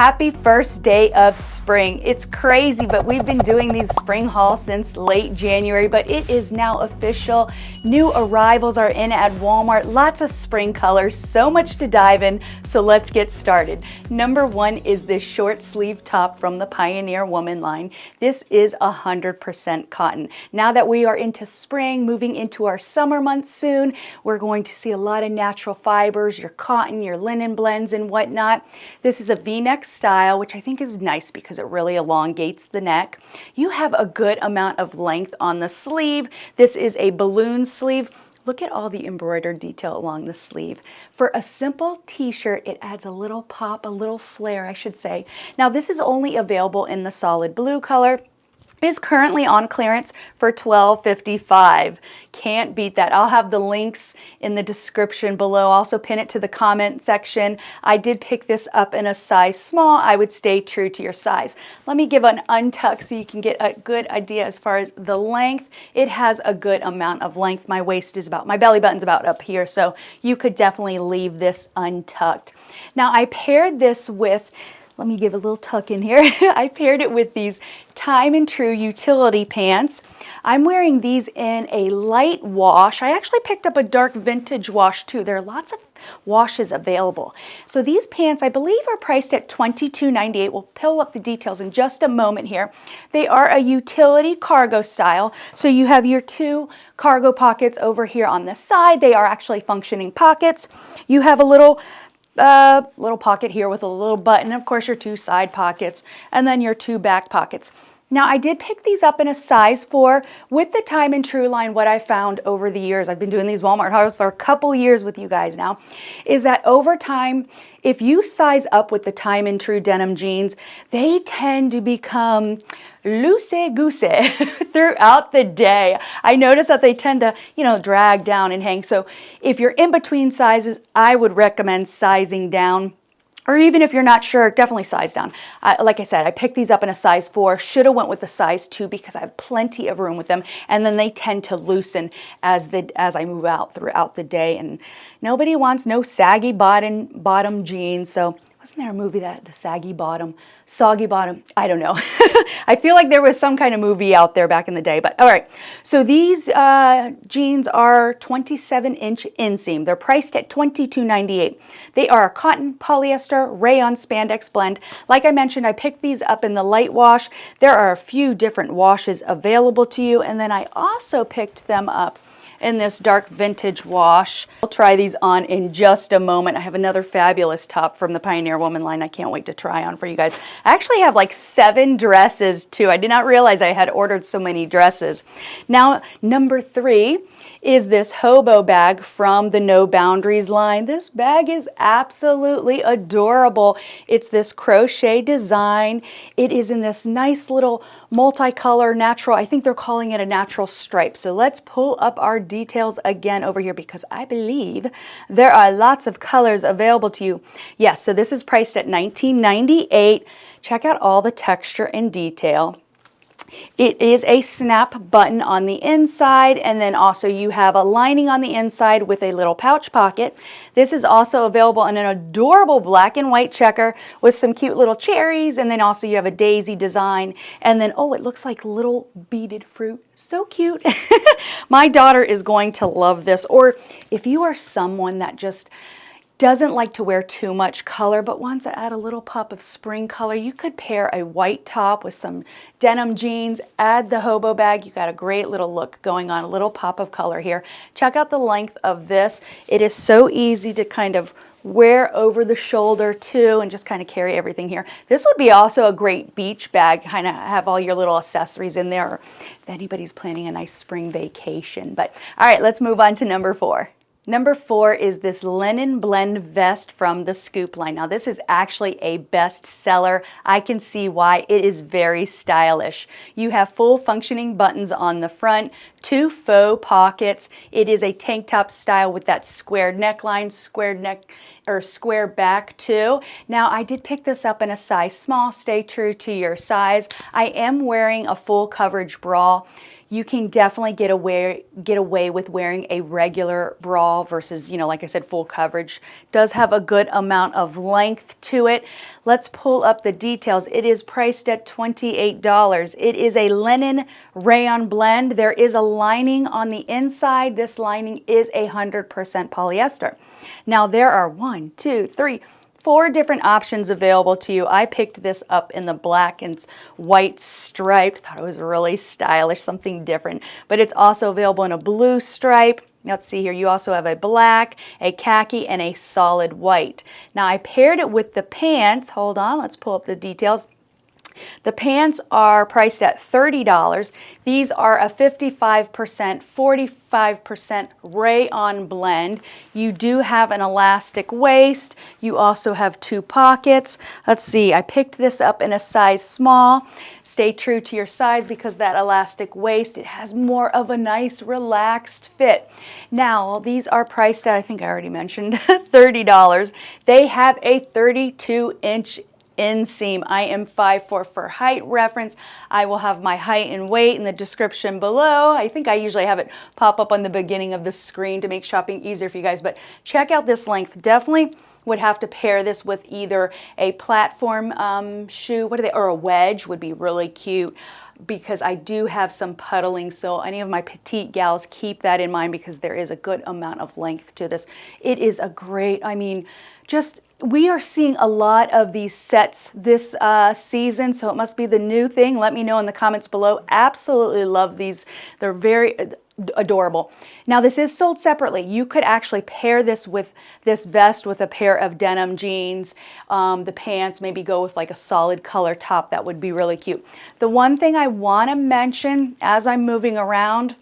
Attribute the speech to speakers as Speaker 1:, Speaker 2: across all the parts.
Speaker 1: Happy first day of spring. It's crazy, but we've been doing these spring hauls since late January, but it is now official. New arrivals are in at Walmart. Lots of spring colors, so much to dive in, so let's get started. Number one is this short sleeve top from the Pioneer Woman line. This is 100% cotton. Now that we are into spring, moving into our summer months soon, we're going to see a lot of natural fibers, your cotton, your linen blends and whatnot. This is a V-neck style, which I think is nice because it really elongates the neck. You have a good amount of length on the sleeve. This is a balloon sleeve. Look at all the embroidered detail along the sleeve. For a simple t-shirt, it adds a little pop, a little flare, I should say. Now this is only available in the solid blue color. It is currently on clearance for $12.55. Can't beat that. I'll have the links in the description below. I'll also pin it to the comment section. I did pick this up in a size small. I would stay true to your size. Let me give an untuck so you can get a good idea as far as the length. It has a good amount of length. My waist is about, my belly button's about up here, so you could definitely leave this untucked. Now I paired this with, let me give a little tuck in here. I paired it with these Time and True utility pants. I'm wearing these in a light wash. I actually picked up a dark vintage wash too. There are lots of washes available. So these pants, I believe, are priced at $22.98. We'll pull up the details in just a moment here. They are a utility cargo style. So you have your two cargo pockets over here on the side. They are actually functioning pockets. You have a little pocket here with a little button, of course your two side pockets, and then your two back pockets. Now I did pick these up in a size 4 with the Time and True line. What I found over the years, I've been doing these Walmart hauls for a couple years with you guys now, is that over time, if you size up with the Time and True denim jeans, they tend to become loosey-goosey throughout the day. I notice that they tend to, drag down and hang. So if you're in between sizes, I would recommend sizing down. Or even if you're not sure, definitely size down. Like I said, I picked these up in a size 4. Should have went with a size 2 because I have plenty of room with them. And then they tend to loosen as I move out throughout the day. And nobody wants no saggy bottom jeans. So wasn't there a movie that the saggy bottom, soggy bottom? I don't know. I feel like there was some kind of movie out there back in the day. But all right, so these jeans are 27-inch inseam. They're priced at $22.98. They are a cotton, polyester, rayon, spandex blend. Like I mentioned, I picked these up in the light wash. There are a few different washes available to you. And then I also picked them up in this dark vintage wash. I'll try these on in just a moment. I have another fabulous top from the Pioneer Woman line I can't wait to try on for you guys. I actually have like 7 dresses too. I did not realize I had ordered so many dresses. Now, number 3 is this hobo bag from the No Boundaries line. This bag is absolutely adorable. It's this crochet design. It is in this nice little multicolor natural, I think they're calling it a natural stripe. So let's pull up our details again over here because I believe there are lots of colors available to you. Yes, so this is priced at $19.98. Check out all the texture and detail. It is a snap button on the inside, and then also you have a lining on the inside with a little pouch pocket. This is also available in an adorable black and white checker with some cute little cherries, and then also you have a daisy design, and then, oh, it looks like little beaded fruit. So cute. My daughter is going to love this, or if you are someone that just doesn't like to wear too much color but wants to add a little pop of spring color, you could pair a white top with some denim jeans, add the hobo bag. You got a great little look going on, a little pop of color here. Check out the length of this. It is so easy to kind of wear over the shoulder too and just kind of carry everything here. This would be also a great beach bag, kind of have all your little accessories in there, or if anybody's planning a nice spring vacation. But all right, let's move on to number 4. Number 4 is this linen blend vest from the Scoop line. Now this is actually a bestseller. I can see why. It is very stylish. You have full functioning buttons on the front, 2 faux pockets. It is a tank top style with that squared neckline, squared neck or square back too. Now I did pick this up in a size small. Stay true to your size. I am wearing a full coverage bra. you can definitely get away with wearing a regular bra versus, you know, like I said, full coverage. Does have a good amount of length to it. Let's pull up the details. It is priced at $28. It is a linen rayon blend. There is a lining on the inside. This lining is 100% polyester. Now there are 1, 2, 3, 4 different options available to you. I picked this up in the black and white striped. Thought it was really stylish, something different. But it's also available in a blue stripe. Let's see here. You also have a black, a khaki, and a solid white. Now I paired it with the pants. Hold on, let's pull up the details. The pants are priced at $30. These are a 55%, 45% rayon blend. You do have an elastic waist. You also have 2 pockets. Let's see, I picked this up in a size small. Stay true to your size because that elastic waist, it has more of a nice relaxed fit. Now, these are priced at, I think I already mentioned, $30. They have a 32-inch inseam. I am 5'4" for height reference. I will have my height and weight in the description below. I think I usually have it pop up on the beginning of the screen to make shopping easier for you guys, but check out this length. Definitely would have to pair this with either a platform shoe, or a wedge would be really cute, because I do have some puddling, so any of my petite gals, keep that in mind because there is a good amount of length to this. It is a great, I mean, just we are seeing a lot of these sets this season, so it must be the new thing. Let me know in the comments below. Absolutely love these. They're very adorable. Now this is sold separately. You could actually pair this with this vest with a pair of denim jeans. The pants, maybe go with like a solid color top. That would be really cute. The one thing I want to mention as I'm moving around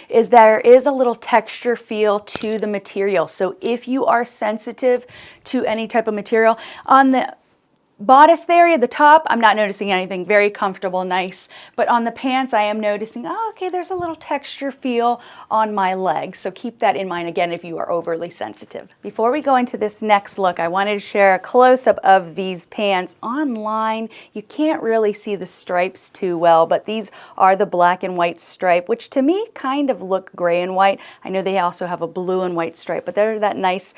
Speaker 1: is there is a little texture feel to the material. So if you are sensitive to any type of material, on the bodice area, the top, I'm not noticing anything. Very comfortable, nice. But on the pants, I am noticing, oh, okay, there's a little texture feel on my legs. So keep that in mind, again, if you are overly sensitive. Before we go into this next look, I wanted to share a close-up of these pants. Online, you can't really see the stripes too well, but these are the black and white stripe, which to me kind of look gray and white. I know they also have a blue and white stripe, but they're that nice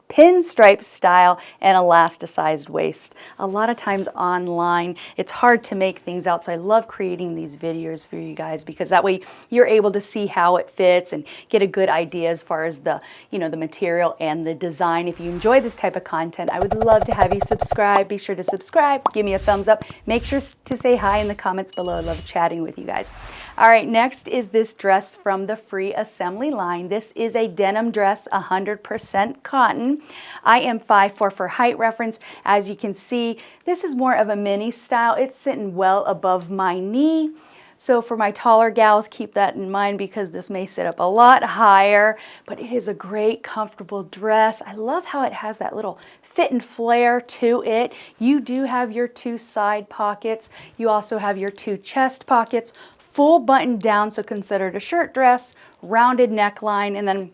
Speaker 1: pinstripe style and elasticized waist. A lot of times online, it's hard to make things out, so I love creating these videos for you guys because that way you're able to see how it fits and get a good idea as far as the, you know, the material and the design. If you enjoy this type of content, I would love to have you subscribe. Be sure to subscribe, give me a thumbs up, make sure to say hi in the comments below. I love chatting with you guys. All right, next is this dress from the Free Assembly line. This is a denim dress, 100% cotton. I am 5'4" for height reference. As you can see, this is more of a mini style. It's sitting well above my knee. So for my taller gals, keep that in mind because this may sit up a lot higher, but it is a great, comfortable dress. I love how it has that little fit and flare to it. You do have your 2 side pockets. You also have your 2 chest pockets. Full button down, so consider it a shirt dress, rounded neckline, and then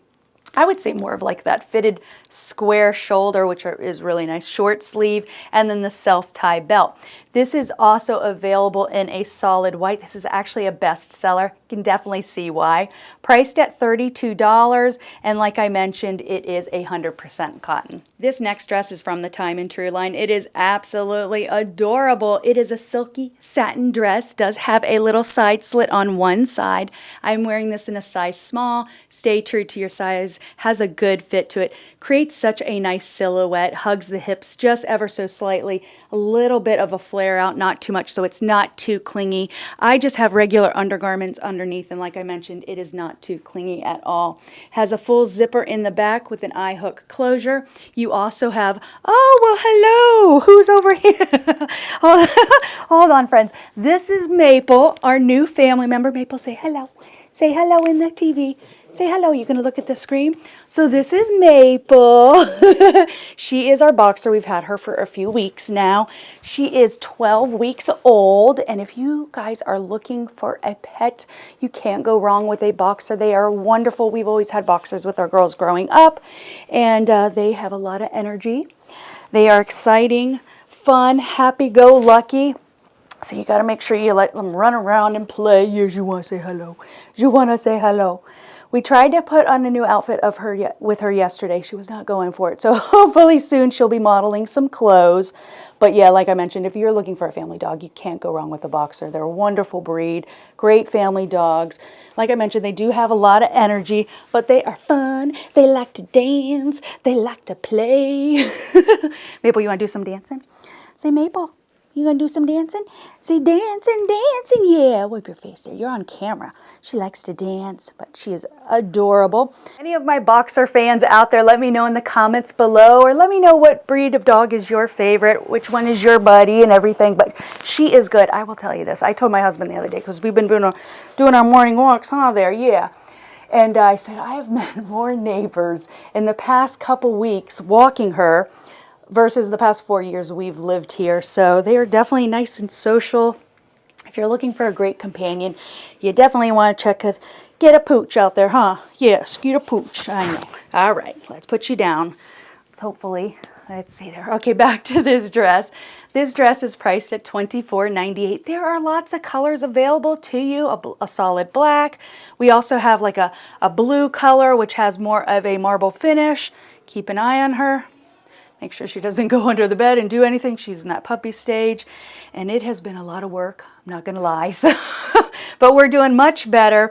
Speaker 1: I would say more of like that fitted square shoulder, which is really nice, short sleeve, and then the self-tie belt. This is also available in a solid white. This is actually a bestseller. You can definitely see why. Priced at $32, and like I mentioned, it is 100% cotton. This next dress is from the Time and True line. It is absolutely adorable. It is a silky satin dress, does have a little side slit on one side. I'm wearing this in a size small. Stay true to your size, has a good fit to it. Creates such a nice silhouette, hugs the hips just ever so slightly, a little bit of a flare out, not too much, so it's not too clingy. I just have regular undergarments underneath, and like I mentioned, it is not too clingy at all. Has a full zipper in the back with an eye hook closure. You also have, oh, well, hello, who's over here? Hold on, friends. This is Maple, our new family member. Maple, say hello. Say hello in the TV. Say hello. You're going to look at the screen. So this is Maple. She is our boxer. We've had her for a few weeks now. She is 12 weeks old. And if you guys are looking for a pet, you can't go wrong with a boxer. They are wonderful. We've always had boxers with our girls growing up. And they have a lot of energy. They are exciting, fun, happy-go-lucky. So you got to make sure you let them run around and play. Yes, you want to say hello. You want to say hello. We tried to put on a new outfit of her with her yesterday. She was not going for it. So hopefully soon she'll be modeling some clothes. But yeah, like I mentioned, if you're looking for a family dog, you can't go wrong with a boxer. They're a wonderful breed, great family dogs. Like I mentioned, they do have a lot of energy, but they are fun. They like to dance. They like to play. Maple, you want to do some dancing? Say, Maple. You gonna do some dancing? Say dancing, dancing. Yeah, wipe your face there. You're on camera. She likes to dance, but she is adorable. Any of my boxer fans out there, let me know in the comments below, or let me know what breed of dog is your favorite, which one is your buddy and everything, but she is good. I will tell you this. I told my husband the other day, because we've been doing our morning walks, there, yeah. And I said, I have met more neighbors in the past couple weeks walking her versus the past 4 years we've lived here. So they are definitely nice and social. If you're looking for a great companion, you definitely want to check it. Get a pooch out there, huh? Yes, get a pooch. I know. All right, let's put you down. Let's see there. Okay, back to this dress. This dress is priced at $24.98. There are lots of colors available to you, a solid black. We also have like a blue color, which has more of a marble finish. Keep an eye on her. Make sure she doesn't go under the bed and do anything. She's in that puppy stage. And it has been a lot of work, I'm not going to lie. So, but we're doing much better.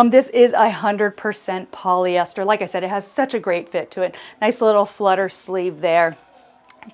Speaker 1: This is 100% polyester. Like I said, it has such a great fit to it. Nice little flutter sleeve there.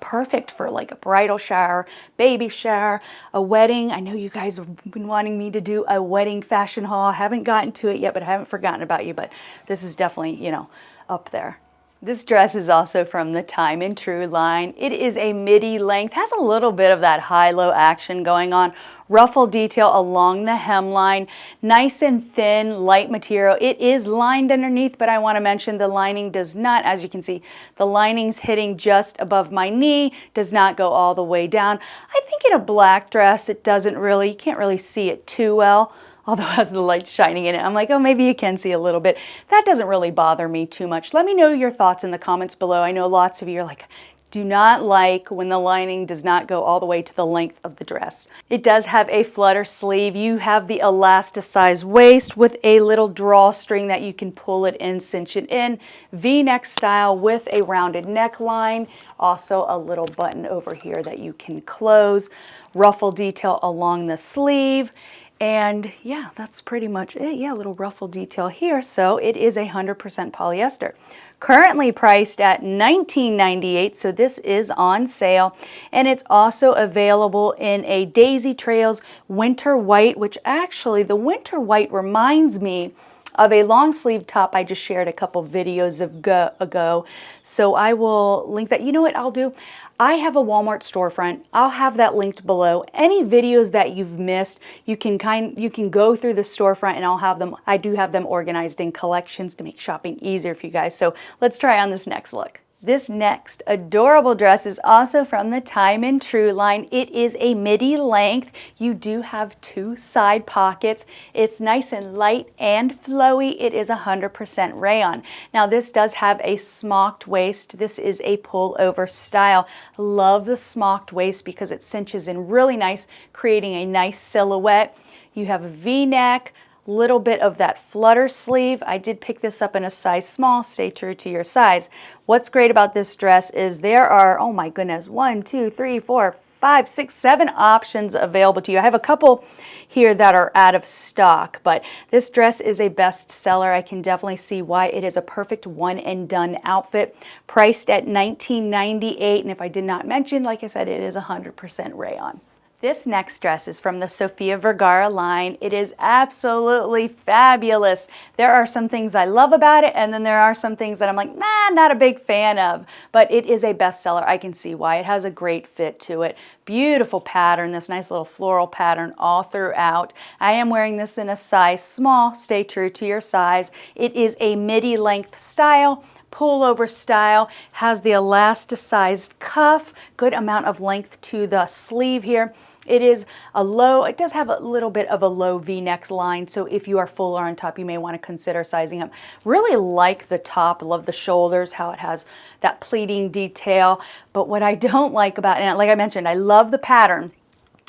Speaker 1: Perfect for like a bridal shower, baby shower, a wedding. I know you guys have been wanting me to do a wedding fashion haul. I haven't gotten to it yet, but I haven't forgotten about you. But this is definitely, you know, up there. This dress is also from the Time and True line. It is a midi length, has a little bit of that high-low action going on. Ruffle detail along the hemline, nice and thin, light material. It is lined underneath, but I want to mention the lining does not, as you can see, the lining's hitting just above my knee, does not go all the way down. I think in a black dress, it doesn't really, you can't really see it too well. Although it has the light shining in it, I'm like, oh, maybe you can see a little bit. That doesn't really bother me too much. Let me know your thoughts in the comments below. I know lots of you are like, do not like when the lining does not go all the way to the length of the dress. It does have a flutter sleeve. You have the elasticized waist with a little drawstring that you can pull it in, cinch it in. V-neck style with a rounded neckline. Also a little button over here that you can close. Ruffle detail along the sleeve. And yeah, that's pretty much it. Yeah, a little ruffle detail here. So it is 100% polyester. Currently priced at $19.98, so this is on sale. And it's also available in a Daisy Trails Winter White, which actually the Winter White reminds me of a long sleeve top I just shared a couple videos ago. So I will link that. You know what I'll do? I have a Walmart storefront. I'll have that linked below. Any videos that you've missed, you can go through the storefront and I'll have them. I do have them organized in collections to make shopping easier for you guys. So let's try on this next look. This next adorable dress is also from the Time and True line. It is a midi length. You do have 2 side pockets. It's nice and light and flowy. It is 100% rayon. Now this does have a smocked waist. This is a pullover style. Love the smocked waist because it cinches in really nice, creating a nice silhouette. You have a V-neck, little bit of that flutter sleeve. I did pick this up in a size small. Stay true to your size. What's great about this dress is there are, oh my goodness, 1, 2, 3, 4, 5, 6, 7 options available to you. I have a couple here that are out of stock, but this dress is a bestseller. I can definitely see why it is a perfect one and done outfit. Priced at $19.98, and if I did not mention, like I said, it is 100% rayon. This next dress is from the Sofia Vergara line. It is absolutely fabulous. There are some things I love about it, and then there are some things that I'm like, nah, not a big fan of. But it is a bestseller. I can see why. It has a great fit to it. Beautiful pattern, this nice little floral pattern all throughout. I am wearing this in a size small. Stay true to your size. It is a midi length style. Pullover style, has the elasticized cuff, good amount of length to the sleeve here. It is a low, it does have a little bit of a low V-neck line, so if you are fuller on top, you may want to consider sizing up. Really like the top, love the shoulders, how it has that pleating detail, but what I don't like about it, and like I mentioned, I love the pattern.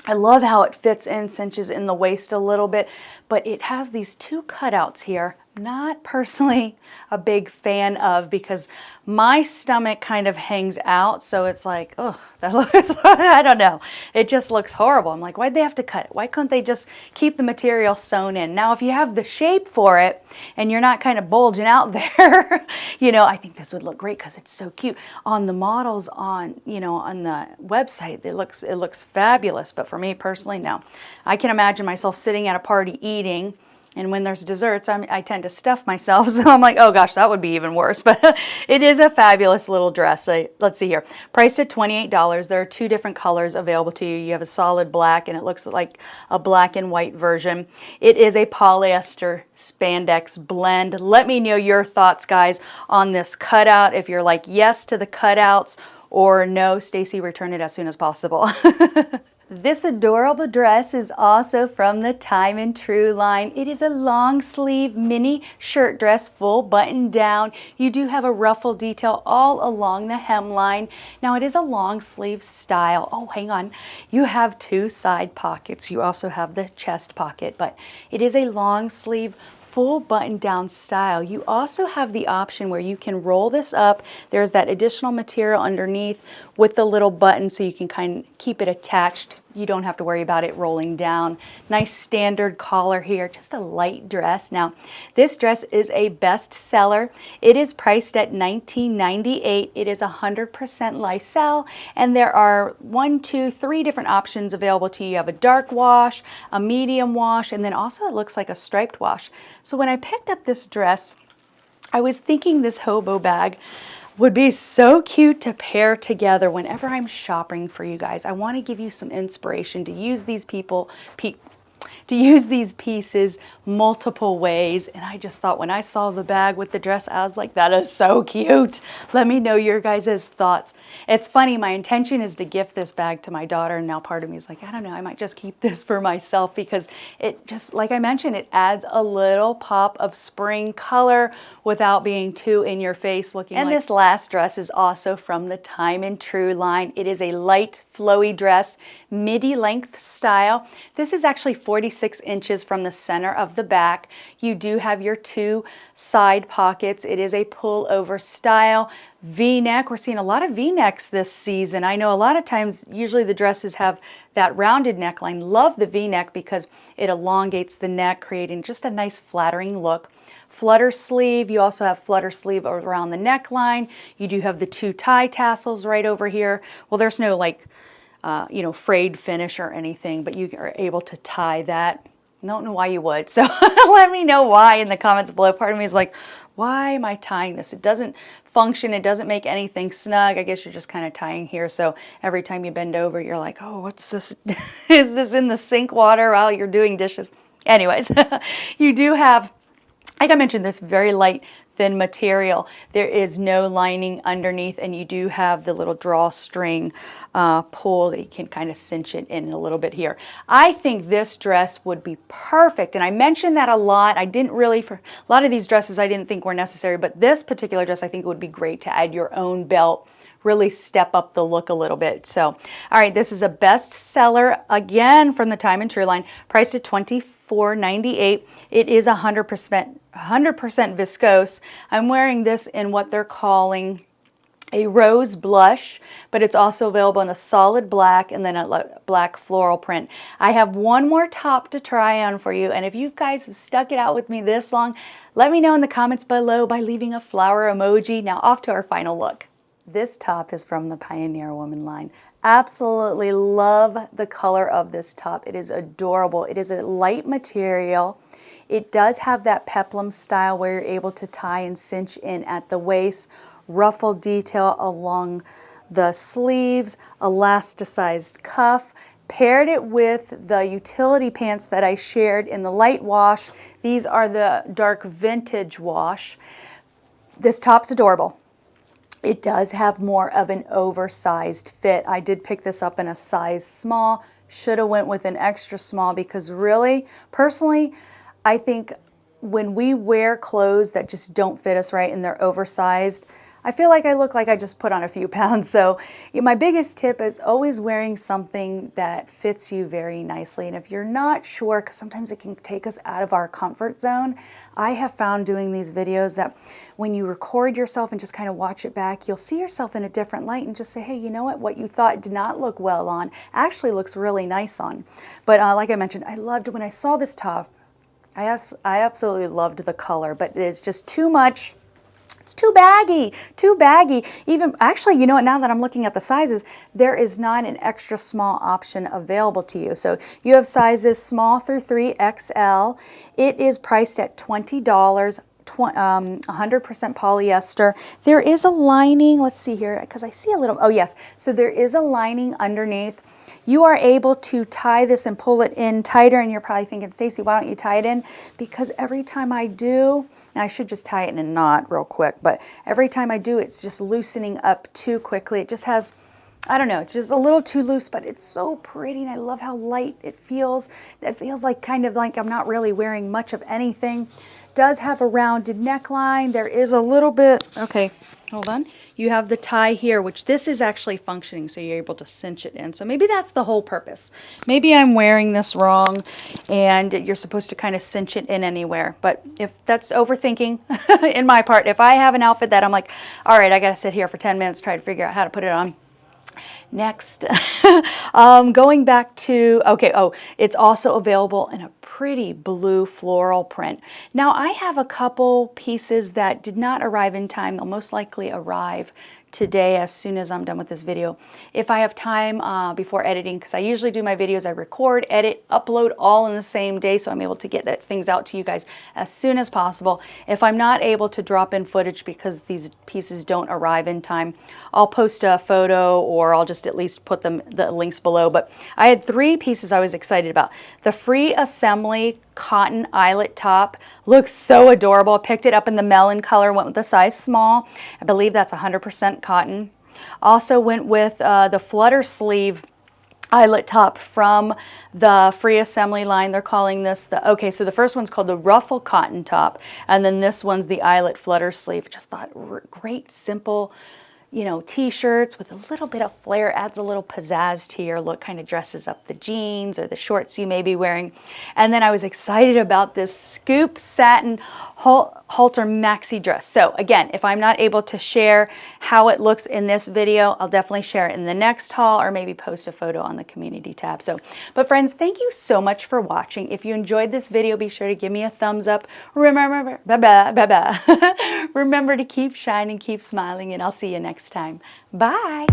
Speaker 1: I love how it fits in, cinches in the waist a little bit, but it has these two cutouts here. Not personally a big fan of, because my stomach kind of hangs out, so it's like, oh, that looks, I don't know. It just looks horrible. I'm like, why'd they have to cut it? Why couldn't they just keep the material sewn in? Now, if you have the shape for it and you're not kind of bulging out there, you know, I think this would look great because it's so cute. On the models on, you know, on the website, it looks fabulous, but for me personally, no. I can imagine myself sitting at a party eating, and when there's desserts, I tend to stuff myself. So I'm like, oh gosh, that would be even worse. But it is a fabulous little dress. Let's see here. Priced at $28. There are two different colors available to you. You have a solid black, and it looks like a black and white version. It is a polyester spandex blend. Let me know your thoughts, guys, on this cutout. If you're like yes to the cutouts, or no, Stacey, return it as soon as possible. This adorable dress is also from the Time and True line. It is a long sleeve mini shirt dress, full button down. You do have a ruffle detail all along the hemline. Now it is a long sleeve style. Oh, hang on. You have two side pockets. You also have the chest pocket, but it is a long sleeve full button down style. You also have the option where you can roll this up. There's that additional material underneath with the little button, so you can kind of keep it attached. You don't have to worry about it rolling down. Nice standard collar here, just a light dress. Now, this dress is a bestseller. It is priced at $19.98. It is 100% Lysol, and there are 3 different options available to you. You have a dark wash, a medium wash, and then also it looks like a striped wash. So when I picked up this dress, I was thinking this hobo bag would be so cute to pair together whenever I'm shopping for you guys. I want to give you some inspiration to use these pieces multiple ways. And I just thought, when I saw the bag with the dress, I was like, that is so cute. Let me know your guys' thoughts. It's funny, my intention is to gift this bag to my daughter, and now part of me is like, I don't know, I might just keep this for myself, because it just, like I mentioned, it adds a little pop of spring color without being too in your face looking. And this last dress is also from the Time and True line. It is a light flowy dress, midi length style. This is actually 46 inches from the center of the back. You do have your 2 side pockets. It is a pullover style. V-neck. We're seeing a lot of V-necks this season. I know a lot of times, usually the dresses have that rounded neckline. Love the V-neck because it elongates the neck, creating just a nice flattering look. Flutter sleeve. You also have flutter sleeve around the neckline. You do have the 2 tie tassels right over here. Well, there's no like, you know, frayed finish or anything, but you are able to tie that. I don't know why you would, so let me know why in the comments below. Part of me is like, why am I tying this? It doesn't function. It doesn't make anything snug. I guess you're just kind of tying here, so every time you bend over, you're like, oh, what's this? Is this in the sink water while you're doing dishes? Anyways, you do have, like I mentioned, this very light, thin material. There is no lining underneath, and you do have the little drawstring pull that you can kind of cinch it in a little bit here. I think this dress would be perfect, and I mentioned that a lot. I didn't really, for a lot of these dresses, I didn't think were necessary, but this particular dress, I think it would be great to add your own belt, really step up the look a little bit. So, all right, this is a bestseller, again, from the Time and True line, priced at $24.98. It is 100% viscose. I'm wearing this in what they're calling a rose blush, but it's also available in a solid black and then a black floral print. I have one more top to try on for you, and if you guys have stuck it out with me this long, let me know in the comments below by leaving a flower emoji. Now off to our final look. This top is from the Pioneer Woman line. Absolutely love the color of this top. It is adorable. It is a light material. It does have that peplum style where you're able to tie and cinch in at the waist, ruffle detail along the sleeves, elasticized cuff. Paired it with the utility pants that I shared in the light wash. These are the dark vintage wash. This top's adorable. It does have more of an oversized fit. I did pick this up in a size small. Should have went with an extra small, because really, personally, I think when we wear clothes that just don't fit us right and they're oversized, I feel like I look like I just put on a few pounds. So my biggest tip is always wearing something that fits you very nicely. And if you're not sure, because sometimes it can take us out of our comfort zone, I have found doing these videos that when you record yourself and just kind of watch it back, you'll see yourself in a different light and just say, hey, you know what you thought did not look well on actually looks really nice on. But like I mentioned, I loved when I saw this top. I absolutely loved the color, but it's just too much. It's too baggy, too baggy. Even, actually, you know what, now that I'm looking at the sizes, there is not an extra small option available to you. So you have sizes small through 3XL. It is priced at $20, 100% polyester. There is a lining, let's see here, because I see a little, oh yes, so there is a lining underneath. You are able to tie this and pull it in tighter, and you're probably thinking, Stacey, why don't you tie it in? Because every time I do, and I should just tie it in a knot real quick, but every time I do, it's just loosening up too quickly. It just has, I don't know, it's just a little too loose, but it's so pretty, and I love how light it feels. It feels like kind of like I'm not really wearing much of anything. Does have a rounded neckline. There is a little bit, okay, hold on. You have the tie here, which this is actually functioning, so you're able to cinch it in. So maybe that's the whole purpose. Maybe I'm wearing this wrong and you're supposed to kind of cinch it in anywhere. But if that's overthinking in my part, if I have an outfit that I'm like, all right, I got to sit here for 10 minutes, try to figure out how to put it on. Next, going back to, okay, oh, it's also available in a pretty blue floral print. Now, I have a couple pieces that did not arrive in time. They'll most likely arrive today as soon as I'm done with this video. If I have time before editing, because I usually do my videos, I record, edit, upload all in the same day, so I'm able to get things out to you guys as soon as possible. If I'm not able to drop in footage because these pieces don't arrive in time, I'll post a photo, or I'll just at least put the links below. But I had 3 pieces I was excited about. The free assembly cotton eyelet top looks so adorable. I picked it up in the melon color, went with the size small. I believe that's 100% cotton. Also went with the Flutter sleeve eyelet top from the free assembly line. They're calling this okay, so the first one's called the ruffled cotton top, and then this one's the eyelet Flutter sleeve. Just thought great, simple, you know, t-shirts with a little bit of flair, adds a little pizzazz to your look, kind of dresses up the jeans or the shorts you may be wearing. And then I was excited about this scoop satin halter maxi dress. So again, if I'm not able to share how it looks in this video, I'll definitely share it in the next haul, or maybe post a photo on the community tab. So, but friends, thank you so much for watching. If you enjoyed this video, be sure to give me a thumbs up. Remember, remember to keep shining, keep smiling, and I'll see you next time. Bye.